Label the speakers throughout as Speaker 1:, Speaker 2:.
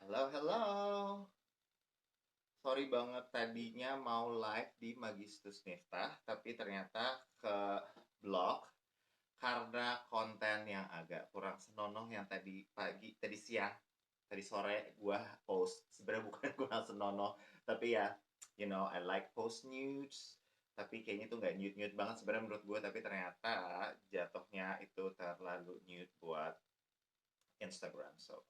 Speaker 1: Halo, halo. Sorry banget tadinya mau live di Magistus Miftah, tapi ternyata ke blog karena konten yang agak kurang senonoh yang tadi siang, tadi sore gua post. Sebenarnya bukan kurang senonoh, tapi ya, I like post news, tapi kayaknya tuh nggak nude banget sebenarnya menurut gue, tapi ternyata jatuhnya itu terlalu nude buat Instagram. So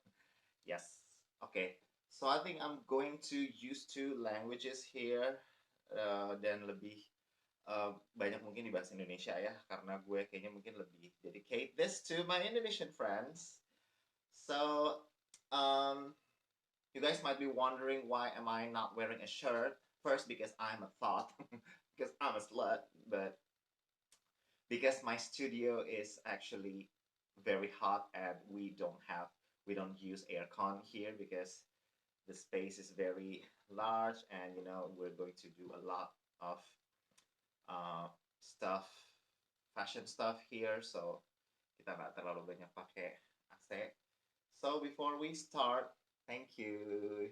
Speaker 1: yes. Okay. So I think I'm going to use two languages here, dan lebih banyak mungkin di bahasa Indonesia ya, karena gue kayaknya mungkin lebih dedicate this to my Indonesian friends. So um, you guys might be wondering why am I not wearing a shirt? First, because I'm a thought, because I'm a slut, but because my studio is actually very hot and we don't use aircon here because the space is very large, and we're going to do a lot of uh, stuff, fashion stuff here, so kita nggak terlalu banyak pakai AC. So before we start, thank you,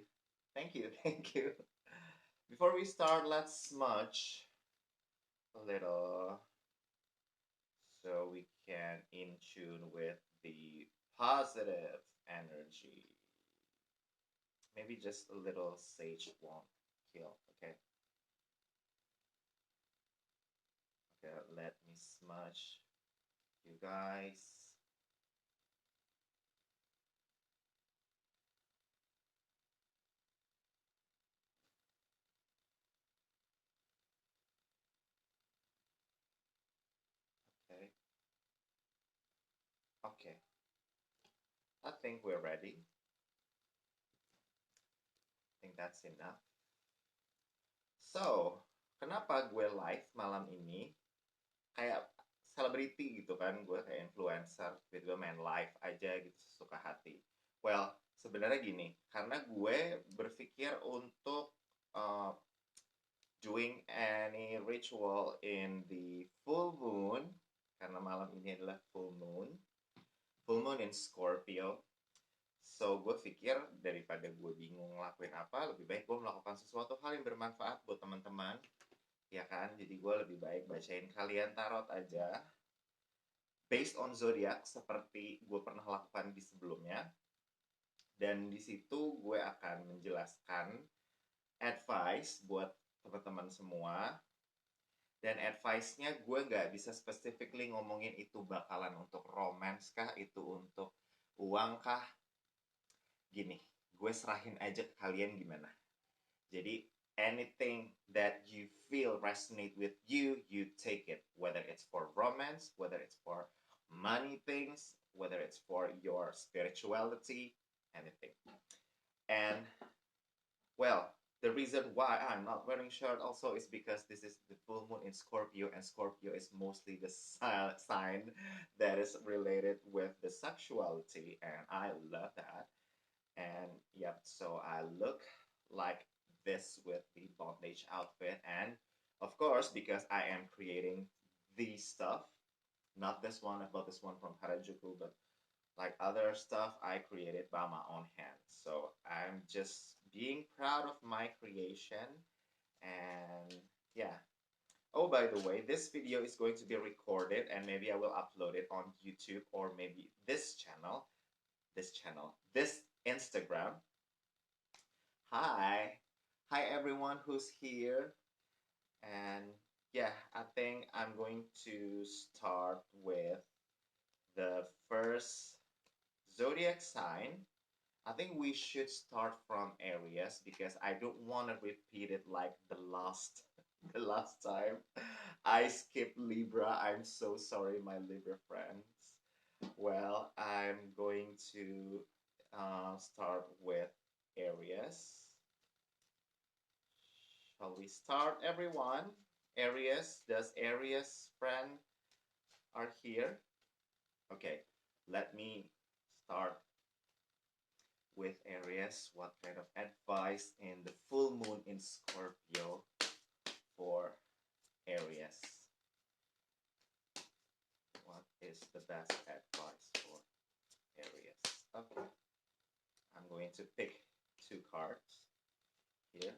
Speaker 1: thank you, thank you. Before we start, let's smudge a little so we can in tune with the positive energy. Maybe just a little sage won't kill. Okay. Okay, let me smudge you guys. Okay. Okay. I think we're ready. I think that's enough. So, kenapa gue live malam ini? Kayak selebriti gitu kan, gue kayak influencer, tiba-tiba main live aja gitu sesuka hati. Well, sebenarnya gini, karena gue berpikir untuk uh, doing any ritual in the full moon, karena malam ini adalah full moon in Scorpio. So, gue pikir daripada gue bingung ngelakuin apa, lebih baik gue melakukan sesuatu hal yang bermanfaat buat teman-teman. Ya kan? Jadi gue lebih baik bacain kalian tarot aja. Based on zodiac, seperti gue pernah lakukan di sebelumnya. Dan di situ gue akan menjelaskan advice buat teman-teman semua. Dan advice-nya gue nggak bisa specifically ngomongin itu bakalan untuk romance kah, itu untuk uang kah. Gini, gue serahin aja ke kalian gimana. Jadi, anything that you feel resonate with you, you take it. Whether it's for romance, whether it's for money things, whether it's for your spirituality, anything. And, well, the reason why I'm not wearing shirt also is because this is the full moon in Scorpio, and Scorpio is mostly the sign that is related with the sexuality, and I love that. And yep, so I look like this with the bondage outfit, and of course, because I am creating these stuff, not this one, I bought this one from Harajuku, but like other stuff I created by my own hands. So I'm just being proud of my creation, and yeah. Oh, by the way, this video is going to be recorded, and maybe I will upload it on YouTube, or maybe this Instagram. Hi. Hi, everyone who's here. And yeah, I think I'm going to start with the first zodiac sign. I think we should start from Aries because I don't want to repeat it like the last the last time. I skipped Libra. I'm so sorry, my Libra friends. Well, I'm going to start with Aries. Shall we start, everyone? Aries, does Aries friend are here? Okay, let me start with Aries. What kind of advice in the full moon in Scorpio for Aries? What is the best advice for Aries? Okay, I'm going to pick two cards here.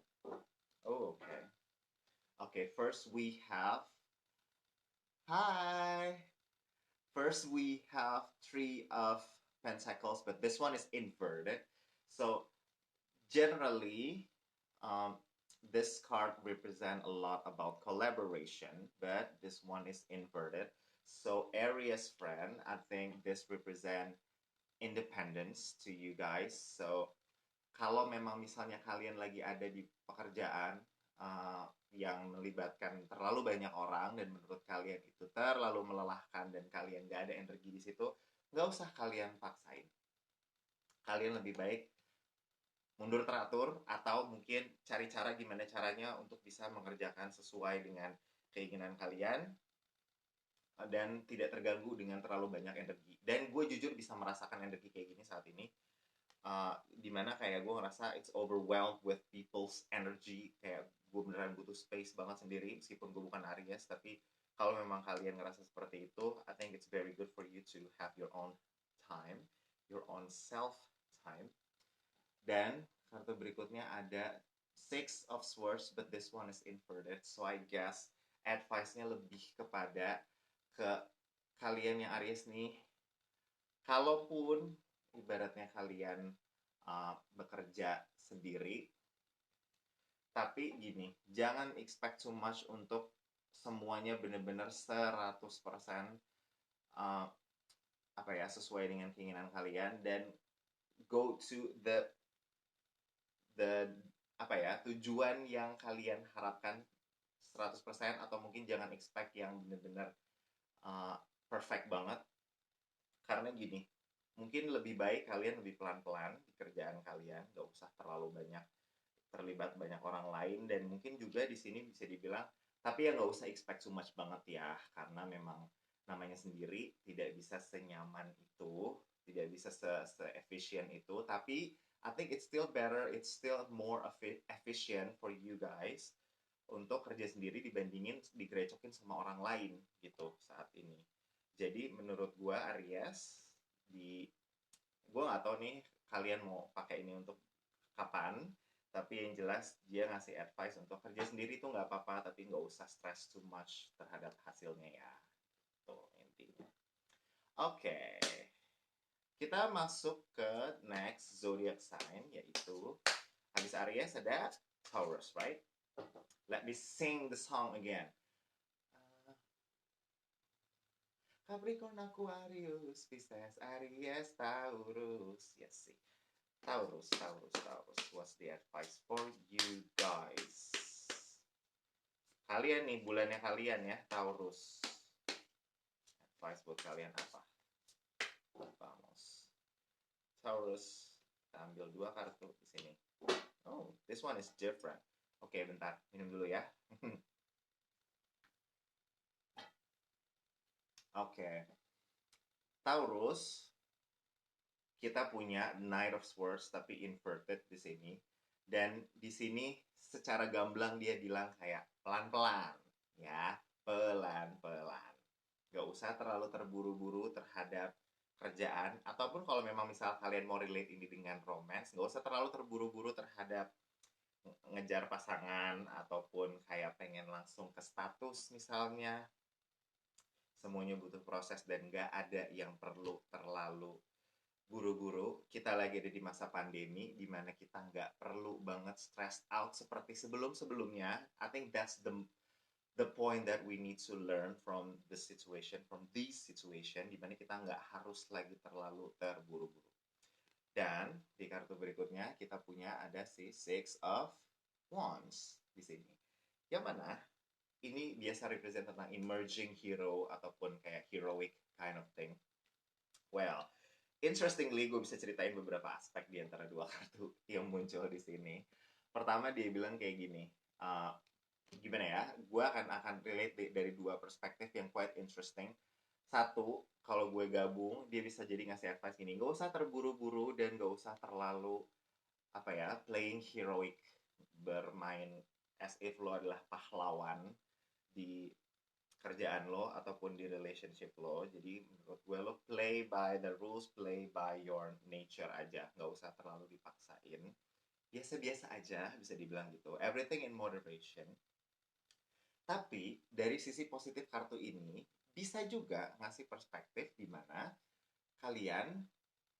Speaker 1: Oh, okay. Okay, first we have, hi. First we have three of pentacles, but this one is inverted. So generally, um, this card represent a lot about collaboration, but this one is inverted. So Aries friend, I think this represent independence to you guys. So kalau memang misalnya kalian lagi ada di pekerjaan yang melibatkan terlalu banyak orang dan menurut kalian itu terlalu melelahkan dan kalian gak ada energi di situ, nggak usah kalian paksain. Kalian lebih baik mundur teratur atau mungkin cari cara gimana caranya untuk bisa mengerjakan sesuai dengan keinginan kalian dan tidak terganggu dengan terlalu banyak energi. Dan gue jujur bisa merasakan energi kayak gini saat ini. Dimana kayak gue ngerasa it's overwhelmed with people's energy, kayak gue beneran butuh space banget sendiri meskipun gue bukan Aries. Tapi kalau memang kalian ngerasa seperti itu, I think it's very good for you to have your own time, your own self time. Dan kartu berikutnya ada Six of Swords, but this one is inverted, so I guess advice-nya lebih kepada ke kalian yang Aries nih, kalaupun ibaratnya kalian bekerja sendiri, tapi gini, jangan expect too much untuk semuanya benar-benar 100% sesuai dengan keinginan kalian, dan go to the tujuan yang kalian harapkan 100%, atau mungkin jangan expect yang benar-benar perfect banget. Karena gini, mungkin lebih baik kalian lebih pelan-pelan di kerjaan kalian, gak usah terlalu banyak terlibat banyak orang lain. Dan mungkin juga di sini bisa dibilang, tapi ya gak usah expect too much banget ya, karena memang namanya sendiri tidak bisa senyaman itu, tidak bisa se-efficient itu. Tapi I think it's still better, it's still more efficient for you guys untuk kerja sendiri dibandingin digerecokin sama orang lain gitu saat ini. Jadi menurut gue Aries, gue nggak tahu nih kalian mau pakai ini untuk kapan, tapi yang jelas dia ngasih advice untuk kerja sendiri tuh nggak apa-apa, tapi nggak usah stress too much terhadap hasilnya ya. Tuh intinya. Oke. Kita masuk ke next zodiac sign, yaitu habis Aries ada Taurus, right? Let me sing the song again. Capricorn, Aquarius, Pisces, Aries, Taurus. Yes, see. Taurus. What's the advice for you guys? Kalian nih, bulannya kalian ya, Taurus. Advice buat kalian apa? Vamos. Taurus. Kita ambil 2 kartu di sini. Oh, this one is different. Oke, bentar. Minum dulu ya. Oke. Taurus, kita punya Knight of Swords tapi inverted di sini. Dan di sini secara gamblang dia bilang kayak pelan-pelan ya, pelan-pelan. Gak usah terlalu terburu-buru terhadap kerjaan, ataupun kalau memang misal kalian mau relate ini dengan romance, gak usah terlalu terburu-buru terhadap ngejar pasangan ataupun kayak pengen langsung ke status misalnya. Semuanya butuh proses dan gak ada yang perlu terlalu buru-buru. Kita lagi ada di masa pandemi di mana kita nggak perlu banget stressed out seperti sebelum-sebelumnya. I think that's the point that we need to learn from the situation, from this situation, di mana kita nggak harus lagi terlalu terburu-buru. Dan di kartu berikutnya kita punya ada si Six of Wands di sini. Yang mana ini biasa represent tentang emerging hero ataupun kayak heroic kind of thing. Well, interestingly, gue bisa ceritain beberapa aspek di antara 2 kartu yang muncul di sini. Pertama, dia bilang kayak gini, gimana ya, gue akan relate dari 2 perspektif yang quite interesting. Satu, kalau gue gabung, dia bisa jadi ngasih advice gini, gak usah terburu-buru dan gak usah terlalu playing heroic, bermain as if lo adalah pahlawan di kerjaan lo ataupun di relationship lo. Jadi menurut gue lo play by the rules, play by your nature aja, nggak usah terlalu dipaksain. biasa-biasa aja, bisa dibilang gitu. Everything in moderation. Tapi dari sisi positif kartu ini bisa juga ngasih perspektif di mana kalian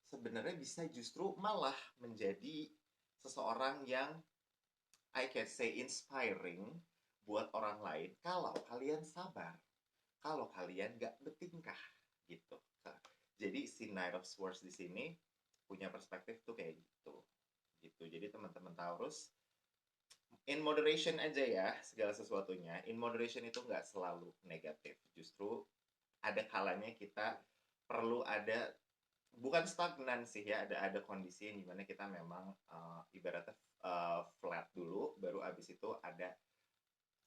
Speaker 1: sebenarnya bisa justru malah menjadi seseorang yang I can say inspiring buat orang lain kalau kalian sabar, kalau kalian gak bertingkah gitu. Jadi si Knight of Swords di sini punya perspektif tuh kayak gitu. Gitu. Jadi teman-teman Taurus in moderation aja ya segala sesuatunya. In moderation itu nggak selalu negatif. Justru ada kalanya kita perlu ada bukan stagnan sih ya, ada kondisi yang dimana kita memang ibaratnya flat dulu, baru abis itu ada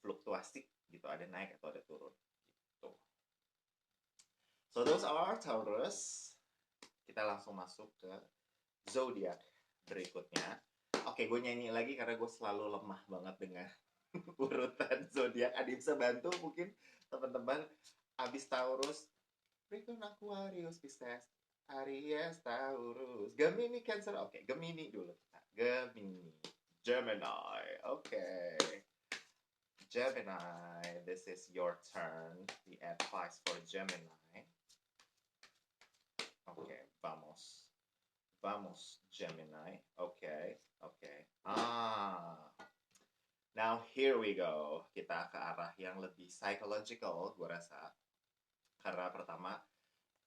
Speaker 1: fluktuasi gitu, ada naik atau ada turun gitu. So those are Taurus. Kita langsung masuk ke zodiak berikutnya. Oke, gue nyanyi lagi karena gue selalu lemah banget dengan urutan zodiak. Ada bisa bantu mungkin teman-teman abis Taurus, Capricorn, Aquarius, Pisces, Aries, Taurus, Gemini, Cancer. Oke, Gemini dulu kita. Gemini, Gemini. Oke. Gemini, this is your turn. The advice for Gemini. Oke, vamos. Vamos, Gemini. Oke, oke. Now here we go. Kita ke arah yang lebih psychological, gue rasa. Karena pertama,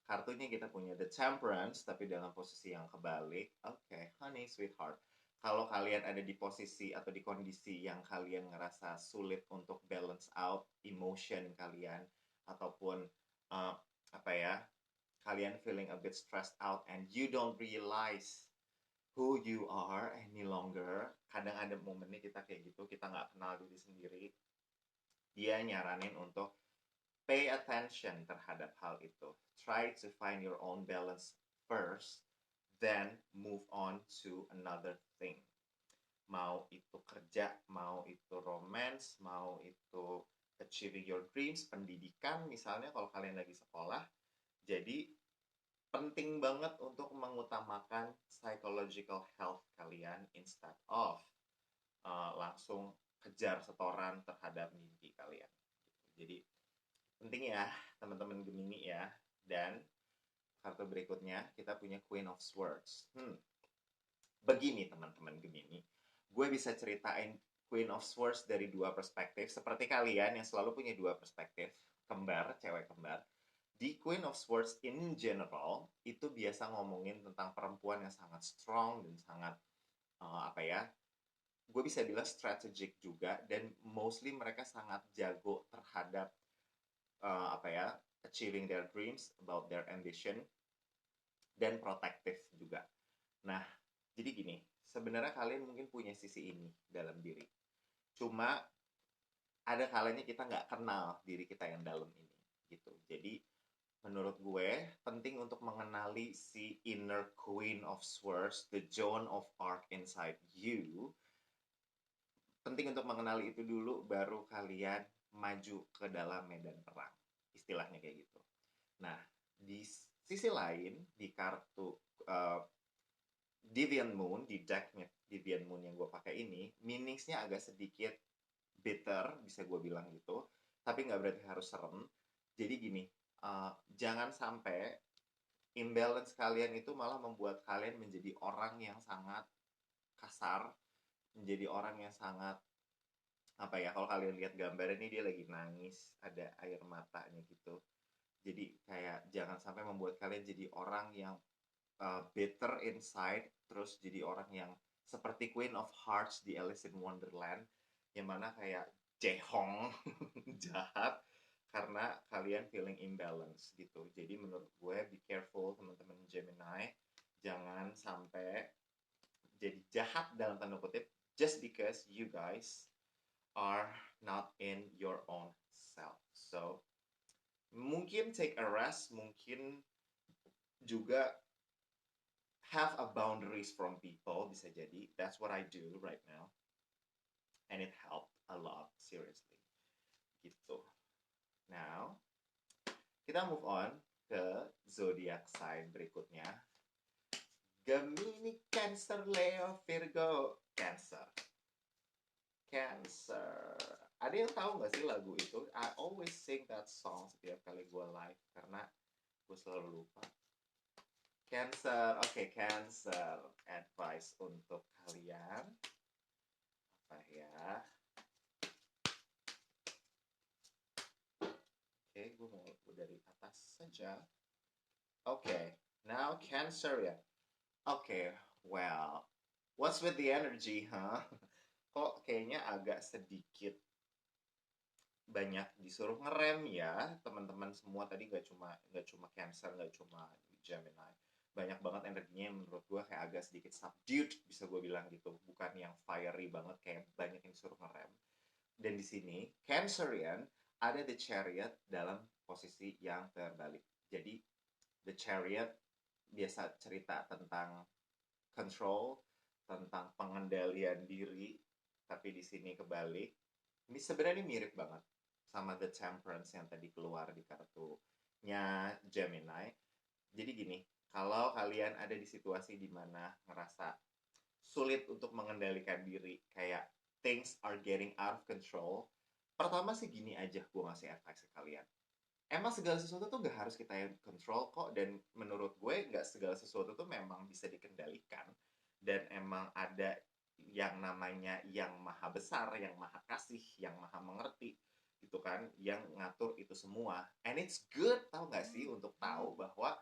Speaker 1: kartunya kita punya The Temperance, tapi dalam posisi yang kebalik. Oke, honey, sweetheart. Kalau kalian ada di posisi atau di kondisi yang kalian ngerasa sulit untuk balance out emotion kalian, ataupun apa ya, kalian feeling a bit stressed out and you don't realize who you are any longer. Kadang ada momennya kita kayak gitu, kita nggak kenal diri sendiri. Dia nyaranin untuk pay attention terhadap hal itu. Try to find your own balance first, then move on to another thing. Mau itu kerja, mau itu romance, mau itu achieving your dreams, pendidikan misalnya kalau kalian lagi sekolah. Jadi penting banget untuk mengutamakan psychological health kalian instead of langsung kejar setoran terhadap mimpi kalian. Jadi penting ya teman-teman Gemini ya. Dan kartu berikutnya kita punya Queen of Swords. Begini teman-teman Gemini, gue bisa ceritain Queen of Swords dari dua perspektif. Seperti kalian yang selalu punya dua perspektif, kembar, cewek kembar. Di Queen of Swords in general, itu biasa ngomongin tentang perempuan yang sangat strong dan sangat, apa ya, gue bisa bilang strategic juga. Dan mostly mereka sangat jago terhadap, apa ya, achieving their dreams, about their ambition, dan protektif juga. Nah, jadi gini, sebenarnya kalian mungkin punya sisi ini dalam diri. Cuma ada kalanya kita nggak kenal diri kita yang dalam ini, gitu. Jadi menurut gue penting untuk mengenali si inner Queen of Swords, the Joan of Arc inside you. Penting untuk mengenali itu dulu, baru kalian maju ke dalam medan perang. Istilahnya kayak gitu. Nah, di sisi lain, di kartu Deviant Moon, di decknya Deviant Moon yang gue pakai ini, meaningsnya agak sedikit bitter, bisa gue bilang gitu. Tapi nggak berarti harus serem. Jadi gini, jangan sampai imbalance kalian itu malah membuat kalian menjadi orang yang sangat kasar, menjadi orang yang sangat, apa ya, kalau kalian lihat gambar ini dia lagi nangis, ada air matanya gitu. Jadi kayak jangan sampai membuat kalian jadi orang yang bitter inside, terus jadi orang yang seperti Queen of Hearts di Alice in Wonderland, yang mana kayak jehong, jahat, karena kalian feeling imbalance gitu. Jadi menurut gue be careful teman-teman Gemini, jangan sampai jadi jahat dalam tanda kutip just because you guys are not in your own self. So mungkin take a rest, mungkin juga have a boundaries from people, bisa jadi. That's what I do right now. And it helped a lot, seriously. Gitu. Now, kita move on ke zodiac sign berikutnya. Gemini, Cancer, Leo, Virgo, Cancer. Cancer. Ada yang tahu nggak sih lagu itu? I always sing that song setiap kali gue live karena gue selalu lupa. Cancer, oke, Cancer. Advice untuk kalian apa ya? Oke, gue mau dari atas saja. Oke, now Cancer ya. Oke, well, what's with the energy, huh? Kok kayaknya agak sedikit banyak disuruh ngerem ya teman-teman semua tadi, nggak cuma Cancer, nggak cuma Gemini, banyak banget energinya yang menurut gue kayak agak sedikit subdued, bisa gue bilang gitu, bukan yang fiery banget kayak banyak yang disuruh ngerem. Dan di sini Cancerian ada the Chariot dalam posisi yang terbalik. Jadi the Chariot biasa cerita tentang control, tentang pengendalian diri, tapi di sini kebalik. Ini sebenarnya mirip banget sama The Temperance yang tadi keluar di kartunya Gemini. Jadi gini, kalau kalian ada di situasi di mana ngerasa sulit untuk mengendalikan diri, kayak things are getting out of control, pertama sih gini aja gue ngasih advice ke kalian. Emang segala sesuatu tuh gak harus kita yang control kok, dan menurut gue gak segala sesuatu tuh memang bisa dikendalikan, dan emang ada yang namanya yang maha besar, yang maha kasih, yang maha mengerti gitu kan, yang ngatur itu semua. And it's good, tau gak sih, untuk tahu bahwa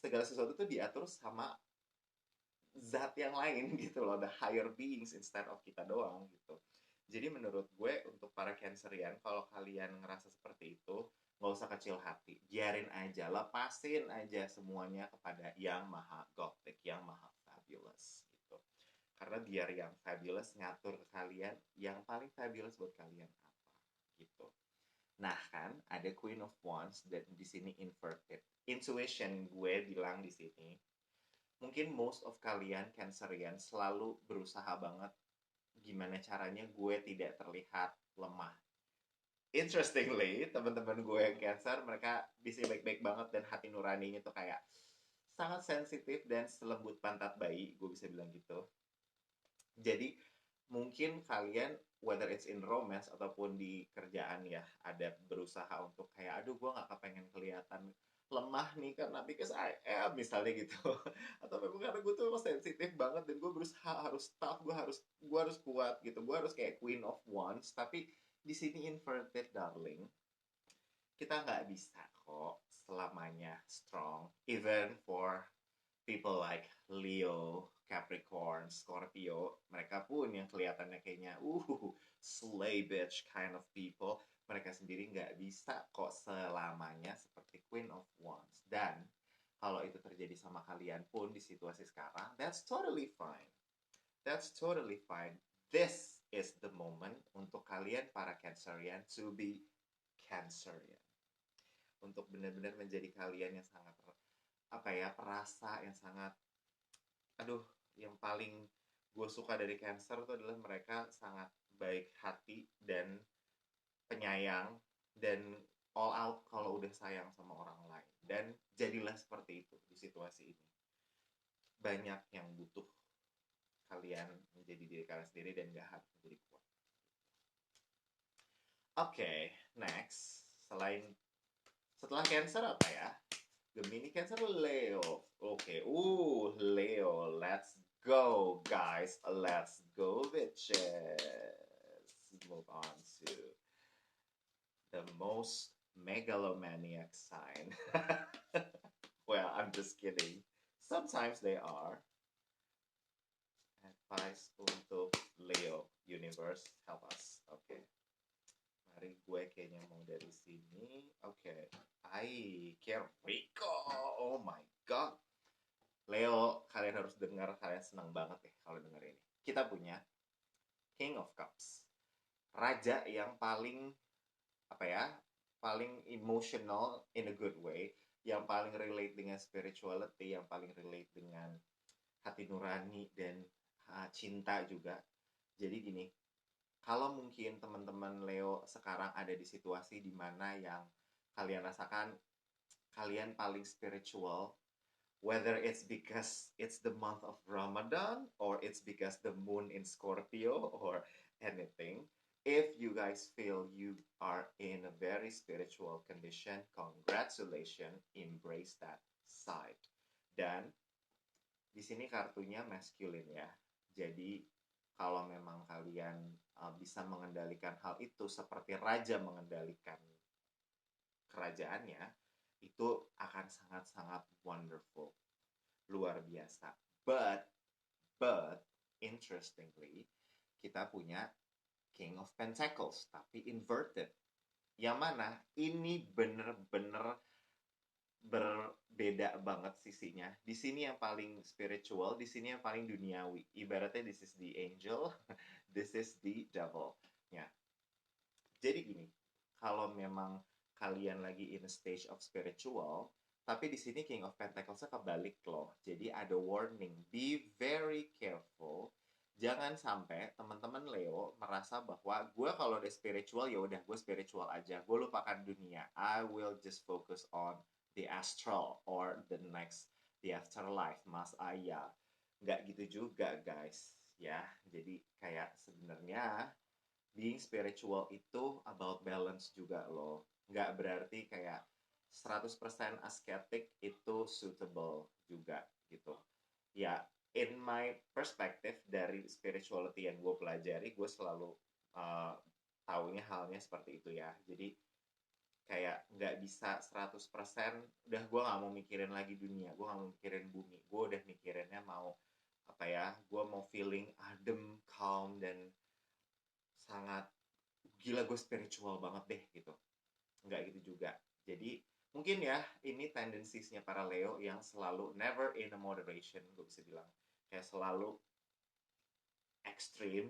Speaker 1: segala sesuatu tuh diatur sama zat yang lain gitu loh, the higher beings instead of kita doang gitu. Jadi menurut gue untuk para Cancerian, kalau kalian ngerasa seperti itu, nggak usah kecil hati, biarin aja, lepasin aja semuanya kepada yang maha gothic, yang maha fabulous gitu. Karena biar yang fabulous ngatur ke kalian yang paling fabulous buat kalian apa gitu. Nah kan ada Queen of Wands dan di sini inverted. Intuition gue bilang di sini, mungkin most of kalian Cancerian selalu berusaha banget gimana caranya gue tidak terlihat lemah. Interestingly, teman-teman gue yang Cancer, mereka bisa baik-baik banget dan hati nuraninya tuh kayak sangat sensitif dan selembut pantat bayi, gue bisa bilang gitu. Jadi mungkin kalian whether it's in romance ataupun di kerjaan ya, ada berusaha untuk kayak aduh gue nggak kepengen kelihatan lemah nih karena because I am misalnya gitu, atau memang karena gue tuh sensitif banget dan gue berusaha harus tough, gue harus kuat gitu, gue harus kayak Queen of Wands, tapi di sini inverted darling, kita nggak bisa kok selamanya strong, even for people like Leo, Capricorn, Scorpio, mereka pun yang kelihatannya kayaknya slay bitch kind of people, mereka sendiri nggak bisa kok selamanya seperti Queen of Wands. Dan kalau itu terjadi sama kalian pun di situasi sekarang, that's totally fine. That's totally fine. This is the moment untuk kalian para Cancerian to be Cancerian. Untuk benar-benar menjadi kalian yang sangat apa ya, perasa, yang sangat aduh, yang paling gue suka dari Cancer itu adalah mereka sangat baik hati dan penyayang dan all out kalau udah sayang sama orang lain. Dan jadilah seperti itu di situasi ini. Banyak yang butuh kalian menjadi diri kalian sendiri dan gak harus menjadi kuat. Oke, next. Setelah Cancer apa ya? Gemini, Cancer, Leo. Oke, Leo. Let's go, guys. Let's go, bitches. Move on to the most megalomaniac sign. Well, I'm just kidding. Sometimes they are. Advice untuk Leo. Universe, help us. Oke. Mari gue kayaknya mau dari sini. Oke. Rico. Oh my god. Leo, kalian harus dengar, kalian senang banget ya kalau denger ini. Kita punya King of Cups. Raja yang paling apa ya? Paling emotional in a good way, yang paling relate dengan spirituality, yang paling relate dengan hati nurani dan cinta juga. Jadi gini, kalau mungkin teman-teman Leo sekarang ada di situasi di mana yang kalian rasakan kalian paling spiritual, Whether it's because it's the month of Ramadan or it's because the moon in Scorpio or anything. If you guys feel you are in a very spiritual condition, congratulations, embrace that side. Dan di sini kartunya masculine ya. Jadi kalau memang kalian bisa mengendalikan hal itu seperti raja mengendalikan kerajaannya, itu akan sangat-sangat wonderful, luar biasa. But interestingly, kita punya King of Pentacles tapi inverted. Yang mana ini bener-bener berbeda banget sisinya. Di sini yang paling spiritual, di sini yang paling duniawi. Ibaratnya this is the angel, this is the devil. Ya. Jadi gini, kalau memang kalian lagi in a stage of spiritual, tapi di sini King of Pentacles-nya kebalik loh. Jadi ada warning, be very careful. Jangan sampai teman-teman Leo merasa bahwa gue kalau udah spiritual ya udah gue spiritual aja, gue lupakan dunia. I will just focus on the astral or the afterlife, Mas Aya. Nggak gitu juga guys, ya. Jadi kayak sebenarnya being spiritual itu about balance juga loh. Nggak berarti kayak 100% ascetic itu suitable juga gitu. Ya, in my perspective dari spirituality yang gue pelajari, gue selalu taunya halnya seperti itu ya. Jadi kayak nggak bisa 100% udah gue nggak mau mikirin lagi dunia, gue nggak mau mikirin bumi, gue udah mikirinnya mau apa ya, gue mau feeling adem, calm, dan sangat gila gue spiritual banget deh gitu. Nggak gitu juga. Jadi mungkin ya ini tendensinya para Leo yang selalu never in a moderation, gue bisa bilang kayak selalu ekstrim,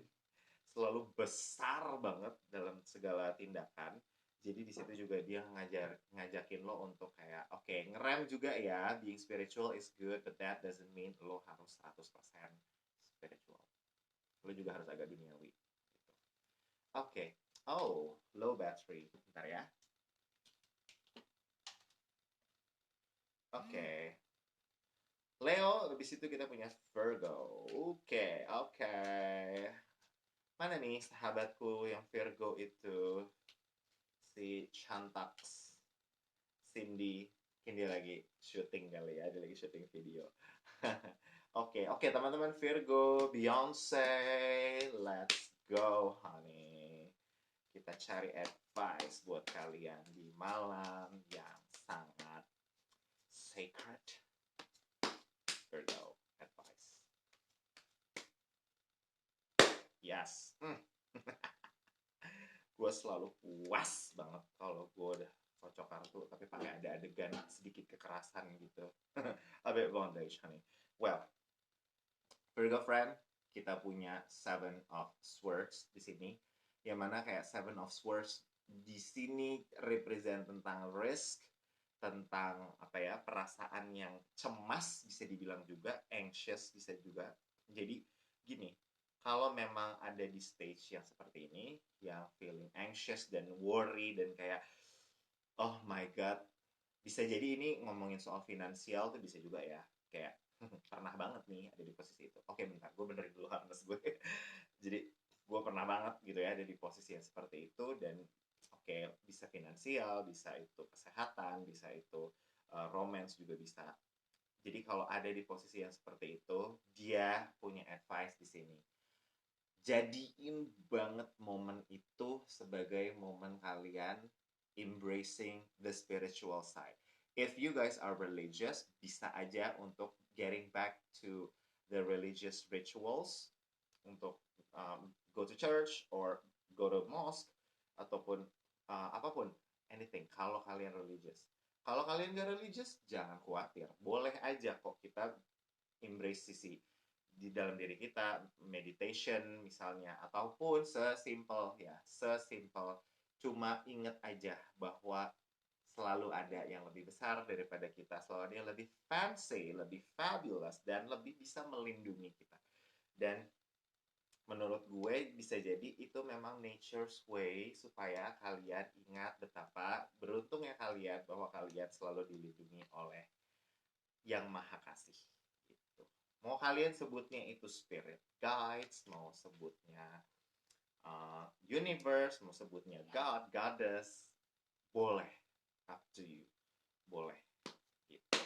Speaker 1: selalu besar banget dalam segala tindakan. Jadi di situ juga dia ngajakin lo untuk kayak oke, ngerem juga ya, being spiritual is good but that doesn't mean lo harus 100% spiritual. Lo juga harus agak duniawi gitu. Oke. Oh, low battery. Bentar ya. Oke. Leo, habis itu kita punya Virgo. Oke. Mana nih sahabatku yang Virgo itu? Si Chantax. Cindy. Mungkin dia lagi syuting kali ya. Dia lagi syuting video. Oke, teman-teman Virgo, Beyonce. Let's go, honey. Kita cari advice buat kalian di malam yang sangat sacred. Virgo advice. Yes. Gue selalu puas banget kalau gue udah kocok kartu tapi pakai ada adegan sedikit kekerasan gitu. A bit bondage, honey. Well, Virgo friend, kita punya Seven of Swords di sini. Yang mana kayak Seven of Swords di sini represent tentang risk, tentang apa ya, perasaan yang cemas bisa dibilang juga, anxious bisa juga. Jadi gini, kalau memang ada di stage yang seperti ini, yang feeling anxious dan worry dan kayak oh my god, bisa jadi ini ngomongin soal finansial tuh bisa juga ya, kayak pernah banget nih ada di posisi itu. Oke bentar, gue benerin dulu harness gue. Jadi gue pernah banget gitu ya ada di posisi yang seperti itu, dan oke, bisa finansial, bisa itu kesehatan, bisa itu romance juga bisa. Jadi kalau ada di posisi yang seperti itu, dia punya advice di sini. Jadiin banget momen itu sebagai momen kalian embracing the spiritual side. If you guys are religious, bisa aja untuk getting back to the religious rituals, untuk go to church or go to mosque, ataupun apapun, anything, kalau kalian religious. Kalau kalian gak religious, jangan khawatir. Boleh aja kok kita embrace sisi di dalam diri kita, meditation misalnya, ataupun sesimpel cuma inget aja bahwa selalu ada yang lebih besar daripada kita, selalu ada yang lebih fancy, lebih fabulous, dan lebih bisa melindungi kita. Dan menurut gue bisa jadi itu memang nature's way supaya kalian ingat betapa beruntungnya kalian bahwa kalian selalu dilindungi oleh yang maha kasih gitu. Mau kalian sebutnya itu spirit guides, mau sebutnya universe, mau sebutnya God, goddess, boleh, up to you, boleh gitu.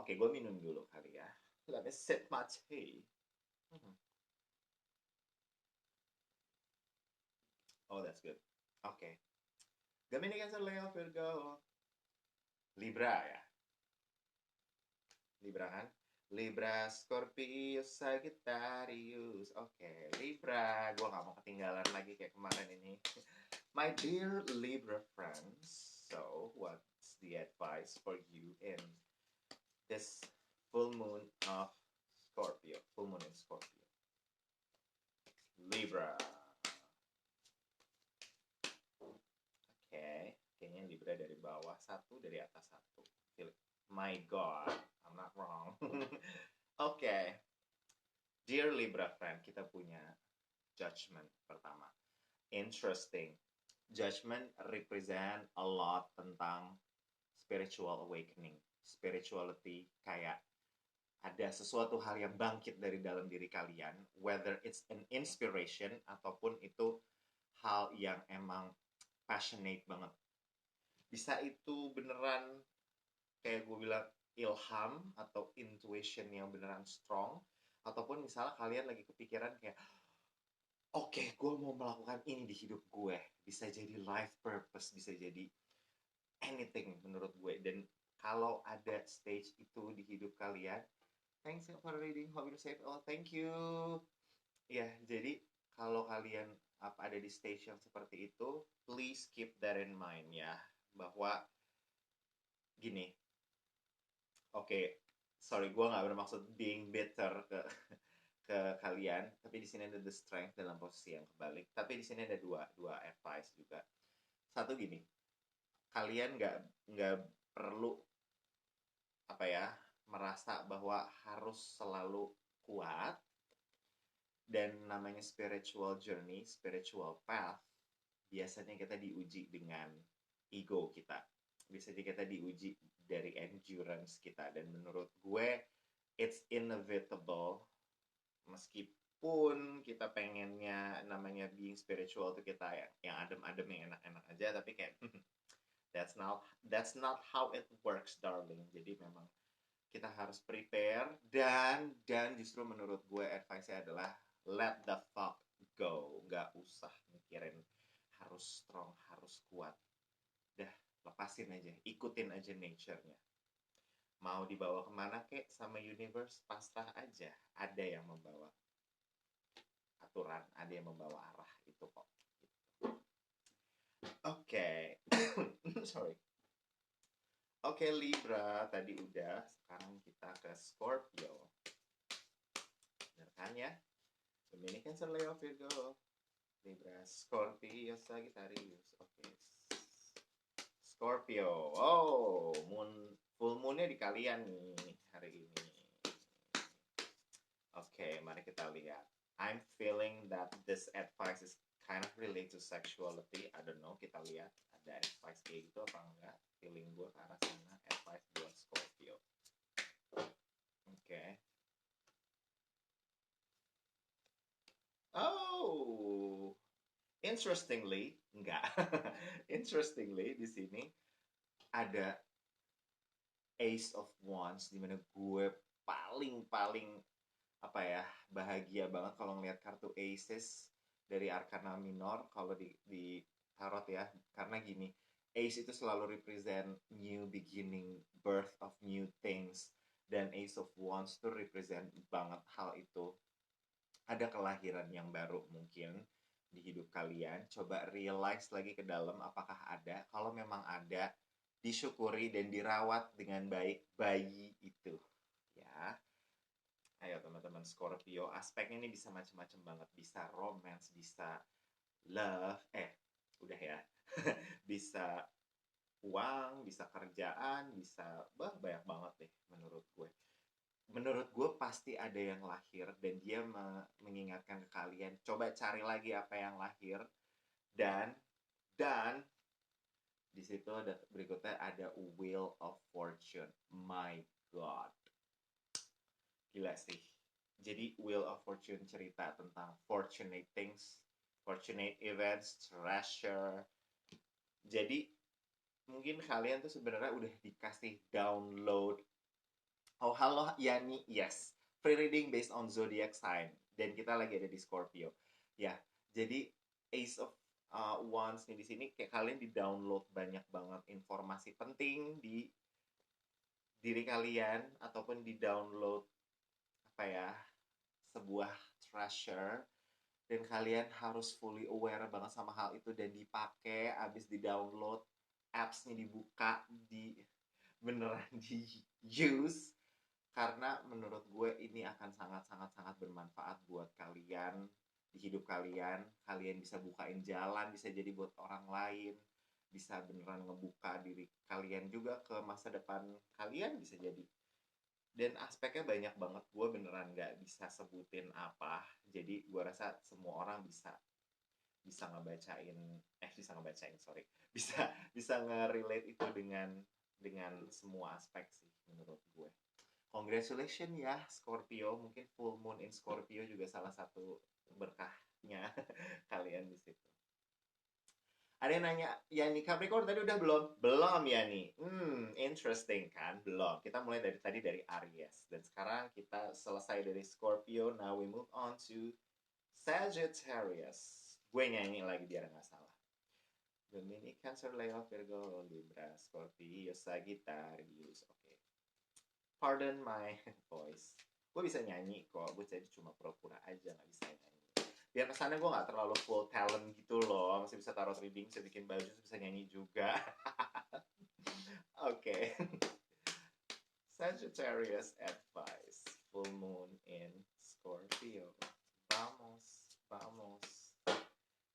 Speaker 1: Oke, gue minum dulu kali ya. Let me sip my tea. Oh, that's good. Oke. Gemini, Cancer, Leo, Virgo, Libra ya. Libra kan? Libra, Scorpio, Sagittarius. Oke, Libra. Gue gak mau ketinggalan lagi kayak kemarin ini. My dear Libra friends, so what's the advice for you in this full moon of Scorpio? Full moon in Scorpio. Libra. Oke, kayaknya Libra dari bawah satu, dari atas satu. My God, I'm not wrong. Oke, dear Libra friend, kita punya judgment pertama. Interesting. Judgment represent a lot tentang spiritual awakening, spirituality, kayak ada sesuatu hal yang bangkit dari dalam diri kalian, whether it's an inspiration ataupun itu hal yang emang passionate banget. Bisa itu beneran kayak gue bilang ilham atau intuition yang beneran strong, ataupun misalnya kalian lagi kepikiran kayak oke, gue mau melakukan ini di hidup gue. Bisa jadi life purpose, bisa jadi anything menurut gue. Dan kalau ada stage itu di hidup kalian, thanks for reading, hope you safe. Oh, thank you. Ya, jadi kalau kalian ada di stage yang seperti itu, please keep that in mind ya. Bahwa gini, oke, sorry, gue nggak bermaksud being bitter ke kalian, tapi di sini ada the strength dalam posisi yang kebalik. Tapi di sini ada dua advice juga. Satu gini, kalian nggak perlu apa ya merasa bahwa harus selalu kuat, dan namanya spiritual journey, spiritual path, biasanya kita diuji dengan ego kita. Biasanya kita diuji dari endurance kita, dan menurut gue it's inevitable. Meskipun kita pengennya namanya being spiritual tuh kita yang adem-adem, yang enak-enak aja, tapi kayak that's not how it works, darling. Jadi memang kita harus prepare, dan justru menurut gue advice-nya adalah let the fuck go. Gak usah mikirin harus strong, harus kuat. Dah, lepasin aja, ikutin aja nature-nya. Mau dibawa kemana kek sama universe, pasrah aja. Ada yang membawa aturan, ada yang membawa arah itu kok. Oke. Sorry. Oke, Libra tadi udah. Sekarang kita ke Scorpio. Bener kan ya? Gemini, Cancer, Leo, Virgo, Libra, Scorpio, Sagittarius. Oke. Scorpio. Oh, full moonnya di kalian nih hari ini. Oke, mari kita lihat. I'm feeling that this advice is kind of related to sexuality. I don't know, kita lihat ada advice kayak gitu apa enggak. Feeling gue ke arah sana, advice buat Scorpio. Oke. Oh, interestingly, enggak. Interestingly, di sini ada Ace of Wands, di mana gue paling apa ya bahagia banget kalau ngeliat kartu Aces dari Arcana Minor kalau di tarot ya, karena gini, Ace itu selalu represent new beginning, birth of new things, dan Ace of Wands tuh represent banget hal itu. Ada kelahiran yang baru mungkin di hidup kalian. Coba realize lagi ke dalam apakah ada. Kalau memang ada, disyukuri dan dirawat dengan baik bayi itu ya. Ayo teman-teman Scorpio, aspeknya ini bisa macam-macam banget. Bisa romance, bisa love, udah ya. Bisa uang, bisa kerjaan, bisa banyak banget deh menurut gue. Menurut gue pasti ada yang lahir, dan dia mengingatkan ke kalian, coba cari lagi apa yang lahir, dan di situ ada berikutnya ada Wheel of Fortune. My god, gila sih. Jadi Wheel of Fortune cerita tentang fortunate things, fortunate events, treasure. Jadi mungkin kalian tuh sebenarnya udah dikasih download. Oh halo Yani, yes, free reading based on zodiac sign. Dan kita lagi ada di Scorpio. Ya, jadi Ace of Wands nih di sini kayak kalian di download banyak banget informasi penting di diri kalian ataupun di download apa ya, sebuah treasure, dan kalian harus fully aware banget sama hal itu dan dipakai. Abis di download, apps-nya dibuka, di beneran di use, karena menurut gue ini akan sangat sangat sangat bermanfaat buat kalian di hidup kalian. Kalian bisa bukain jalan, bisa jadi buat orang lain, bisa beneran ngebuka diri kalian juga ke masa depan kalian, bisa jadi. Dan aspeknya banyak banget, gue beneran gak bisa sebutin apa. Jadi gue rasa semua orang bisa bisa ngebacain, bisa ngebacain, sorry, bisa bisa nge-relate itu dengan semua aspek sih menurut gue. Congratulations ya Scorpio, mungkin full moon in Scorpio juga salah satu berkahnya kalian di situ. Ada yang nanya, Yani Capricorn tadi udah belum? Belum Yani. Interesting kan? Belum. Kita mulai dari tadi dari Aries. Dan sekarang kita selesai dari Scorpio. Now we move on to Sagittarius. Gue nyanyi lagi biar nggak salah. Gemini, Cancer, Leo, Virgo, Libra, Scorpio, Sagittarius. Oke. Pardon my voice. Gue bisa nyanyi kok. Gue jadi cuma pura-pura aja nggak bisa nyanyi. Biar kesannya gue nggak terlalu full talent gitu loh, masih bisa taruh reading, bisa bikin baju, bisa nyanyi juga. Oke. Sagittarius advice, full moon in Scorpio. Vamos, vamos.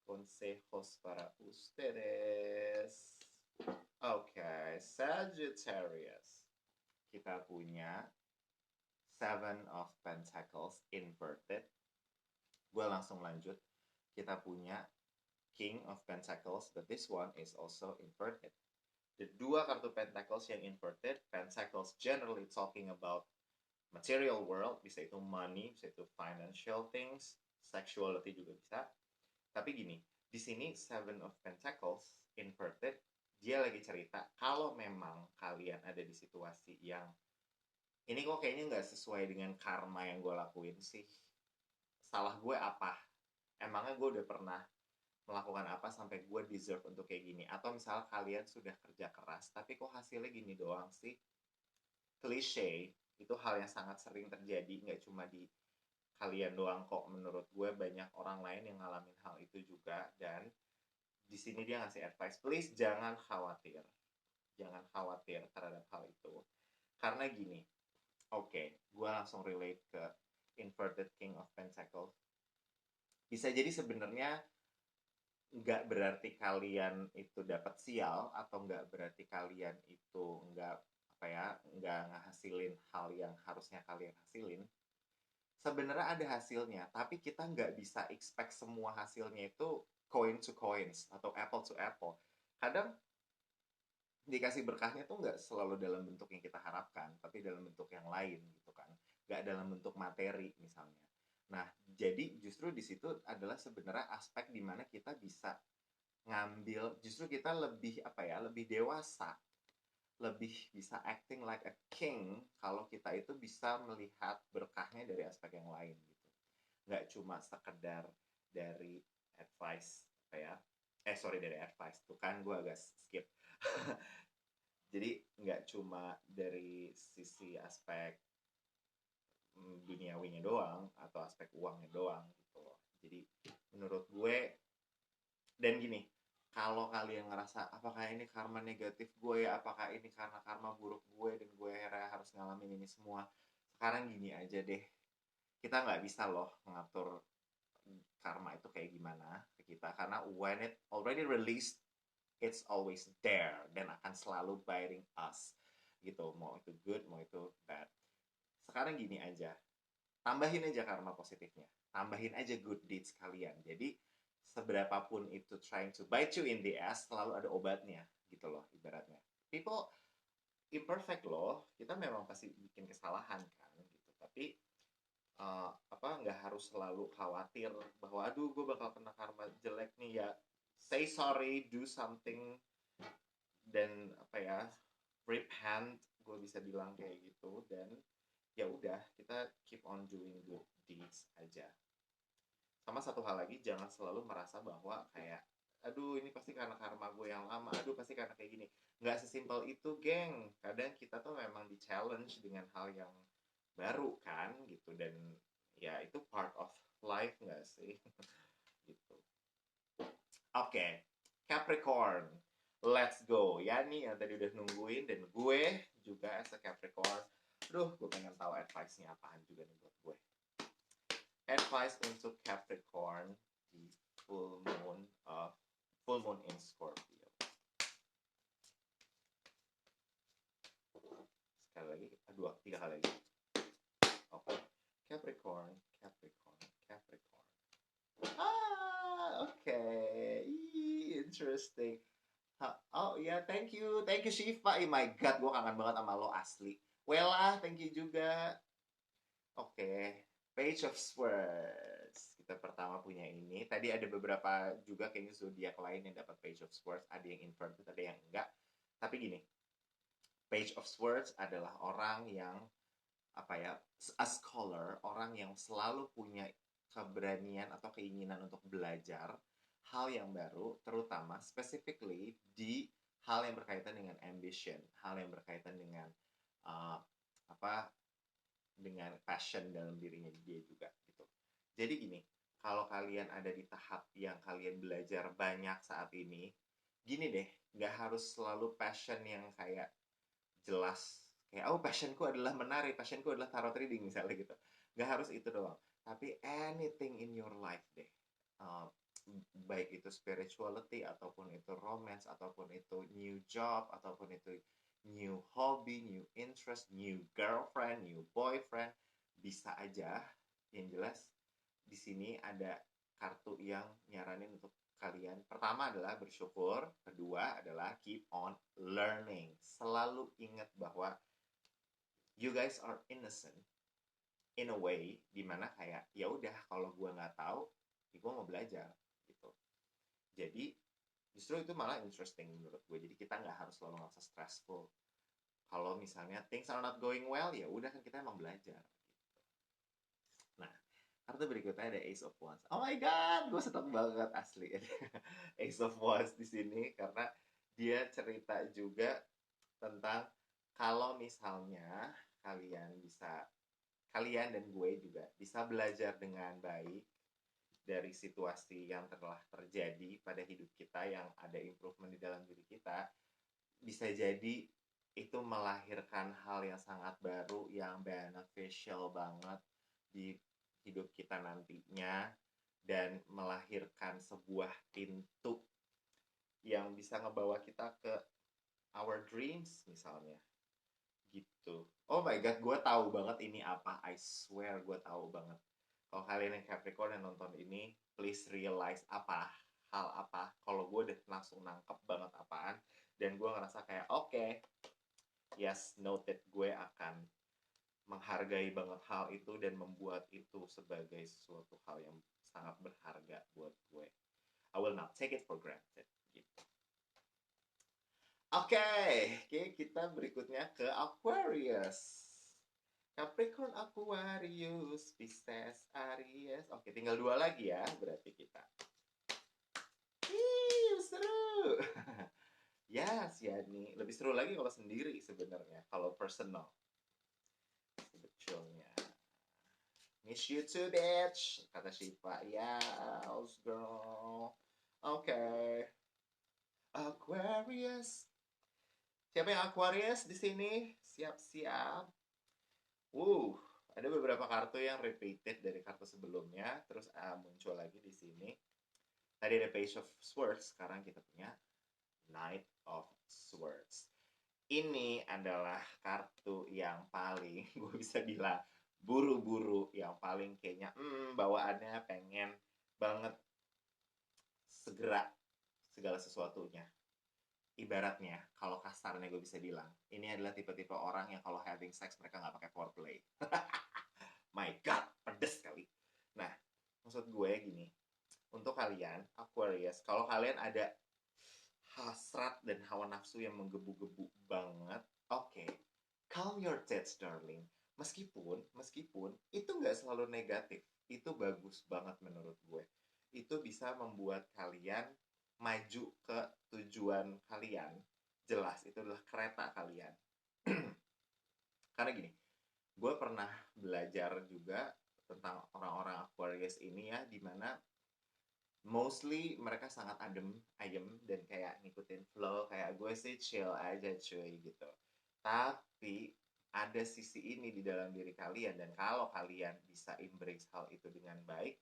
Speaker 1: Consejos para ustedes. Oke, Sagittarius. Kita punya Seven of Pentacles inverted. Gue langsung lanjut. Kita punya King of Pentacles, but this one is also inverted. The dua kartu Pentacles yang inverted, Pentacles generally talking about material world, bisa itu money, bisa itu financial things, sexuality juga bisa. Tapi gini, di sini Seven of Pentacles inverted, dia lagi cerita kalau memang kalian ada di situasi yang ini kok kayaknya nggak sesuai dengan karma yang gue lakuin sih. Salah gue apa? Emangnya gue udah pernah melakukan apa sampai gue deserve untuk kayak gini? Atau misal kalian sudah kerja keras tapi kok hasilnya gini doang sih? Klise, itu hal yang sangat sering terjadi, nggak cuma di kalian doang kok. Menurut gue banyak orang lain yang ngalamin hal itu juga. Dan di sini dia ngasih advice, please jangan khawatir, jangan khawatir terhadap hal itu. Karena gini, gue langsung relate ke inverted King of Pentacles. Bisa jadi sebenarnya nggak berarti kalian itu dapat sial, atau nggak berarti kalian itu nggak ngehasilin hal yang harusnya kalian hasilin. Sebenarnya ada hasilnya, tapi kita nggak bisa expect semua hasilnya itu coin to coins atau apple to apple. Kadang dikasih berkahnya tuh nggak selalu dalam bentuk yang kita harapkan, tapi dalam bentuk yang lain gitu kan. Nggak dalam bentuk materi misalnya. Nah, jadi justru di situ adalah sebenarnya aspek di mana kita bisa ngambil, justru kita lebih lebih dewasa, lebih bisa acting like a king kalau kita itu bisa melihat berkahnya dari aspek yang lain gitu. Nggak cuma sekedar dari advice dari advice tuh kan gue agak skip. Jadi nggak cuma dari sisi aspek duniawinya doang atau aspek uangnya doang gitu loh. Jadi menurut gue, dan gini, kalau kalian ngerasa apakah ini karma negatif gue ya, apakah ini karena karma buruk gue dan gue akhirnya harus ngalamin ini semua, sekarang gini aja deh, kita nggak bisa loh ngatur karma itu kayak gimana ke kita, karena when it already released, it's always there dan akan selalu biting us gitu, mau itu good mau itu bad. Sekarang gini aja, tambahin aja karma positifnya, tambahin aja good deeds kalian. Jadi seberapapun itu trying to bite you in the ass, selalu ada obatnya gitu loh ibaratnya. People imperfect loh, kita memang pasti bikin kesalahan kan gitu, tapi nggak harus selalu khawatir bahwa aduh gue bakal kena karma jelek nih ya. Say sorry, do something, dan repent, gue bisa bilang kayak gitu. Dan ya udah, kita keep on doing good deeds aja. Sama satu hal lagi, jangan selalu merasa bahwa kayak aduh ini pasti karena karma gue yang lama, aduh pasti karena kayak gini. Nggak sesimpel itu, geng. Kadang kita tuh memang di challenge dengan hal yang baru kan gitu, dan ya itu part of life nggak sih? Gitu. Oke, Capricorn, let's go. Ya nih yang tadi udah nungguin, dan gue juga as a Capricorn, aduh gue pengen tahu advice-nya apaan juga nih buat gue. Advice untuk Capricorn di full moon in Scorpio. Sekali lagi, tiga kali lagi. Oke, Capricorn, Capricorn, Capricorn. Okay. Interesting. Oh ya, thank you Shiva. Oh my God, gue kangen banget sama lo asli. Wella, thank you juga. Oke, Page of Swords. Kita pertama punya ini. Tadi ada beberapa juga kayaknya zodiak lain yang dapat Page of Swords. Ada yang inverted, ada yang enggak. Tapi gini, Page of Swords adalah orang yang a scholar, orang yang selalu punya keberanian atau keinginan untuk belajar hal yang baru, terutama specifically di hal yang berkaitan dengan ambition, hal yang berkaitan dengan uh, apa dengan passion dalam dirinya dia juga gitu. Jadi gini, kalau kalian ada di tahap yang kalian belajar banyak saat ini, gini deh, nggak harus selalu passion yang kayak jelas, kayak oh passionku adalah menari, passionku adalah tarot reading misalnya gitu. Nggak harus itu doang, tapi anything in your life deh. Uh, Baik itu spirituality, ataupun itu romance, ataupun itu new job, ataupun itu new hobby, new interest, new girlfriend, new boyfriend, bisa aja. Yang jelas di sini ada kartu yang nyaranin untuk kalian. Pertama adalah bersyukur, kedua adalah keep on learning. Selalu ingat bahwa you guys are innocent in a way, dimana kayak ya udah, kalau gue nggak tahu, ya gue mau belajar gitu. Jadi justru itu malah interesting menurut gue. Jadi kita nggak harus selalu ngerasa stressful. Kalau misalnya things are not going well, ya udah kan kita emang belajar gitu. Nah, kartu berikutnya ada Ace of Wands. Oh my God, gue seneng banget asli. Ace of Wands di sini karena dia cerita juga tentang kalau misalnya kalian dan gue juga bisa belajar dengan baik dari situasi yang telah terjadi pada hidup kita, yang ada improvement di dalam diri kita, bisa jadi itu melahirkan hal yang sangat baru, yang beneficial banget di hidup kita nantinya, dan melahirkan sebuah pintu yang bisa ngebawa kita ke our dreams misalnya gitu. Oh my God, gue tahu banget ini apa. I swear gue tahu banget. Kalau kalian yang Capricorn yang nonton ini, please realize hal apa. Kalau gue udah langsung nangkep banget apaan, dan gue ngerasa kayak oke, yes, noted. Gue akan menghargai banget hal itu dan membuat itu sebagai sesuatu hal yang sangat berharga buat gue. I will not take it for granted gitu. Oke, kita berikutnya ke Aquarius. Capricorn, Aquarius, Pisces, Aries. Oke, tinggal 2 lagi ya berarti kita. Seru. Ya, si Yani. Lebih seru lagi kalau sendiri sebenarnya, kalau personal. Sebetulnya. Miss you too, bitch, kata Shiva. Yes, girl. Oke. Aquarius. Siapa yang Aquarius di sini? Siap-siap. Ada beberapa kartu yang repeated dari kartu sebelumnya, terus muncul lagi di sini. Tadi ada Page of Swords, sekarang kita punya Knight of Swords. Ini adalah kartu yang paling, gue bisa bilang, buru-buru, yang paling kayaknya bawaannya pengen banget segera segala sesuatunya. ibaratnya, kalau kasarnya gue bisa bilang, ini adalah tipe-tipe orang yang kalau having sex mereka nggak pakai foreplay. My God, pedes kali. Nah, maksud gue gini, untuk kalian Aquarius, kalau kalian ada hasrat dan hawa nafsu yang menggebu-gebu banget, oke, calm your tits darling. Meskipun itu nggak selalu negatif, itu bagus banget menurut gue. Itu bisa membuat kalian maju ke tujuan kalian. Jelas itu adalah kereta kalian. Karena gini, gue pernah belajar juga tentang orang-orang Aquarius ini ya, dimana mostly mereka sangat ayem dan kayak ngikutin flow, kayak gue sih chill aja cuy gitu. Tapi ada sisi ini di dalam diri kalian, dan kalau kalian bisa embrace hal itu dengan baik,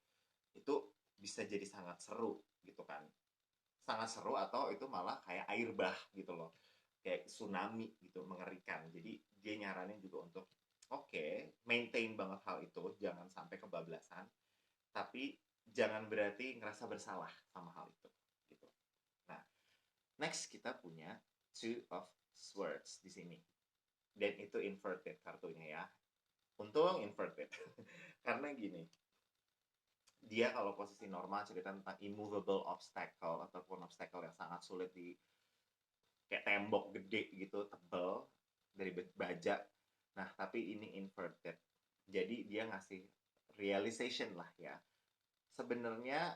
Speaker 1: itu bisa jadi sangat seru gitu kan. Sangat seru, atau itu malah kayak air bah gitu loh, kayak tsunami gitu, mengerikan. Jadi dia nyaranin juga untuk oke, maintain banget hal itu, jangan sampai kebablasan, tapi jangan berarti ngerasa bersalah sama hal itu gitu. Nah, next kita punya Two of Swords di sini, dan itu inverted kartunya ya. Untung inverted. Karena gini, dia kalau posisi normal cerita tentang immovable obstacle, ataupun obstacle yang sangat sulit di, kayak tembok gede gitu, tebel dari baja. Nah, tapi ini inverted. Jadi dia ngasih realization lah ya. Sebenarnya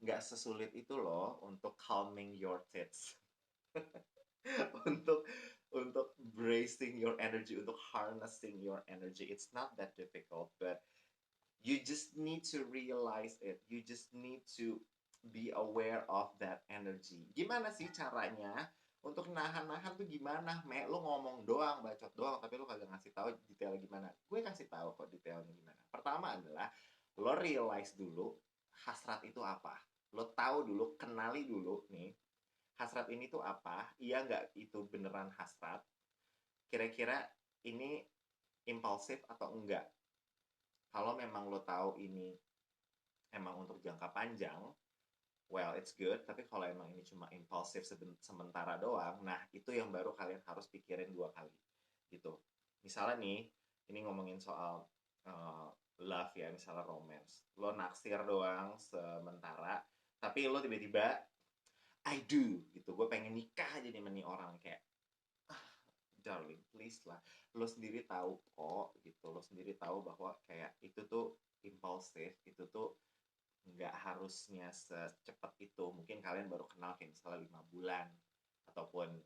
Speaker 1: nggak sesulit itu loh untuk calming your tits. untuk bracing your energy, untuk harnessing your energy. It's not that difficult, but you just need to realize it. You just need to be aware of that energy. Gimana sih caranya untuk nahan-nahan tuh gimana? Lu ngomong doang, bacot doang, tapi lu kagak ngasih tahu detail gimana. Gue kasih tahu kok detailnya gimana. Pertama adalah lo realize dulu hasrat itu apa. Lo tahu dulu, kenali dulu nih, hasrat ini tuh apa? Iya nggak itu beneran hasrat? Kira-kira ini impulsif atau enggak? Kalau memang lo tahu ini emang untuk jangka panjang, well, it's good. Tapi kalau emang ini cuma impulsif sementara doang, nah itu yang baru kalian harus pikirin dua kali gitu. Misalnya nih, ini ngomongin soal uh, love ya, misalnya romance. Lo naksir doang sementara, tapi lo tiba-tiba I do gitu, gue pengen nikah aja nih nih orang, kayak darling please lah, lo sendiri tahu kok gitu, lo sendiri tahu bahwa kayak itu tuh impulsif, itu tuh nggak harusnya secepat itu. Mungkin kalian baru kenal kayak misalnya 5 bulan, ataupun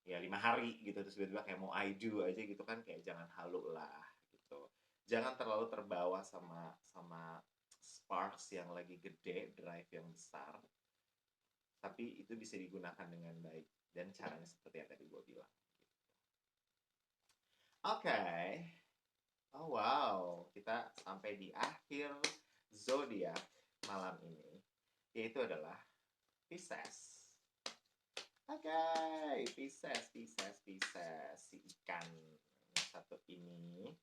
Speaker 1: ya 5 hari gitu, terus tiba-tiba kayak mau I do aja gitu kan, kayak jangan halu lah gitu. Jangan terlalu terbawa sama sparks yang lagi gede, drive yang besar, tapi itu bisa digunakan dengan baik, dan caranya seperti yang tadi gue bilang gitu. Oke, okay. Oh wow, kita sampai di akhir zodiak malam ini, yaitu adalah Pisces. Oke, okay. Pisces, si ikan yang satu ini.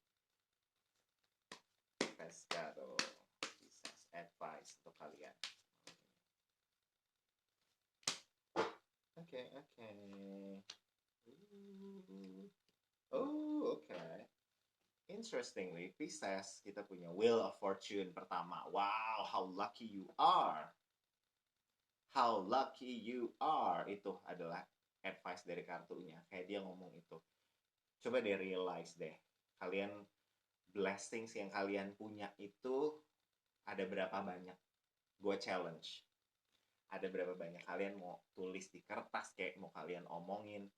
Speaker 1: Pescado, Pisces, advice untuk kalian. Oke, oke. Oh, oke. Okay. Interestingly, Pisces, kita punya Wheel of Fortune pertama. Wow, how lucky you are. How lucky you are. Itu adalah advice dari kartunya. Kayak dia ngomong itu. Coba deh realize deh. Kalian, blessings yang kalian punya itu ada berapa banyak? Gue challenge. Ada berapa banyak? Kalian mau tulis di kertas, kayak mau kalian omongin,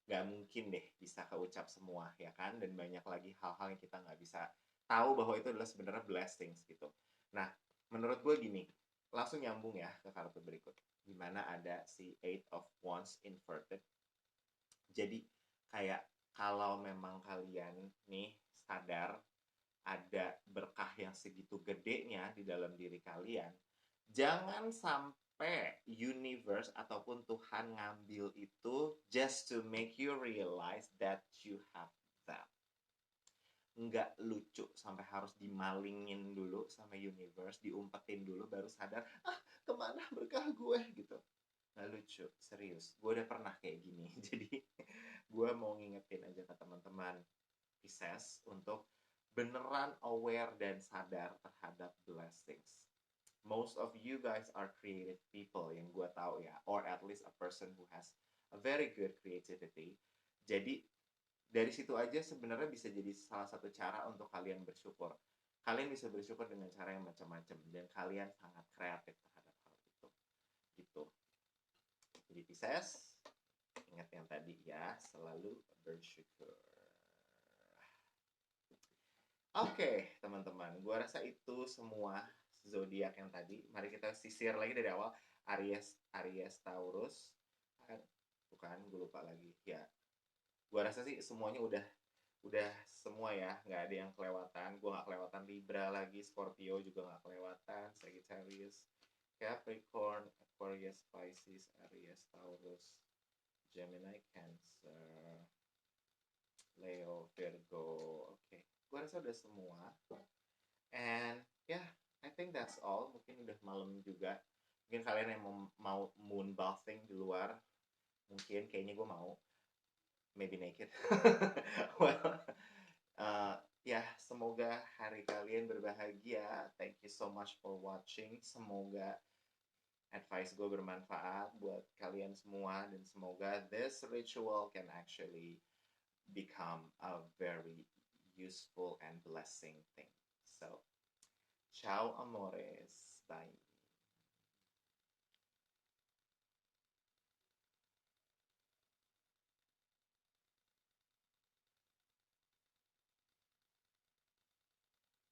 Speaker 1: nggak mungkin deh bisa keucap semua ya kan, dan banyak lagi hal-hal yang kita nggak bisa tahu bahwa itu adalah sebenarnya blessings gitu. Nah, menurut gue gini, langsung nyambung ya ke kartu berikut, dimana ada si Eight of Wands inverted. Jadi kayak kalau memang kalian nih sadar ada berkah yang segitu gedenya di dalam diri kalian, jangan sampai universe ataupun Tuhan ngambil itu just to make you realize that you have that. Nggak lucu sampai harus dimalingin dulu sama universe, diumpetin dulu baru sadar, ah kemana berkah gue gitu. Nggak lucu, serius. Gue udah pernah kayak gini. Jadi gue mau ngingetin aja ke teman-teman Pisces untuk beneran aware dan sadar terhadap blessings. Most of you guys are creative people yang gue tahu ya, or at least a person who has a very good creativity. Jadi dari situ aja sebenarnya bisa jadi salah satu cara untuk kalian bersyukur. Kalian bisa bersyukur dengan cara yang macam-macam dan kalian sangat kreatif terhadap hal itu. Gitu. Jadi Pisces, ingat yang tadi ya, selalu bersyukur. Oke, teman-teman, gua rasa itu semua zodiak yang tadi. Mari kita sisir lagi dari awal. Aries, Aries, Taurus. Bukan, gue lupa lagi. Ya, gua rasa sih semuanya udah semua ya, nggak ada yang kelewatan. Gue nggak kelewatan Libra lagi, Scorpio juga nggak kelewatan, Sagittarius, Capricorn, Aquarius, Pisces, Aries, Taurus, Gemini, Cancer, Leo, Virgo. Oke, gue rasa udah semua. And yeah, I think that's all. Mungkin udah malam juga. Mungkin kalian yang mau moon bathing di luar, mungkin kayaknya gue mau. Maybe naked. Well, ya, semoga hari kalian berbahagia. Thank you so much for watching. Semoga advice gue bermanfaat buat kalian semua dan semoga this ritual can actually become a very useful and blessing thing. So, ciao amores. Bye.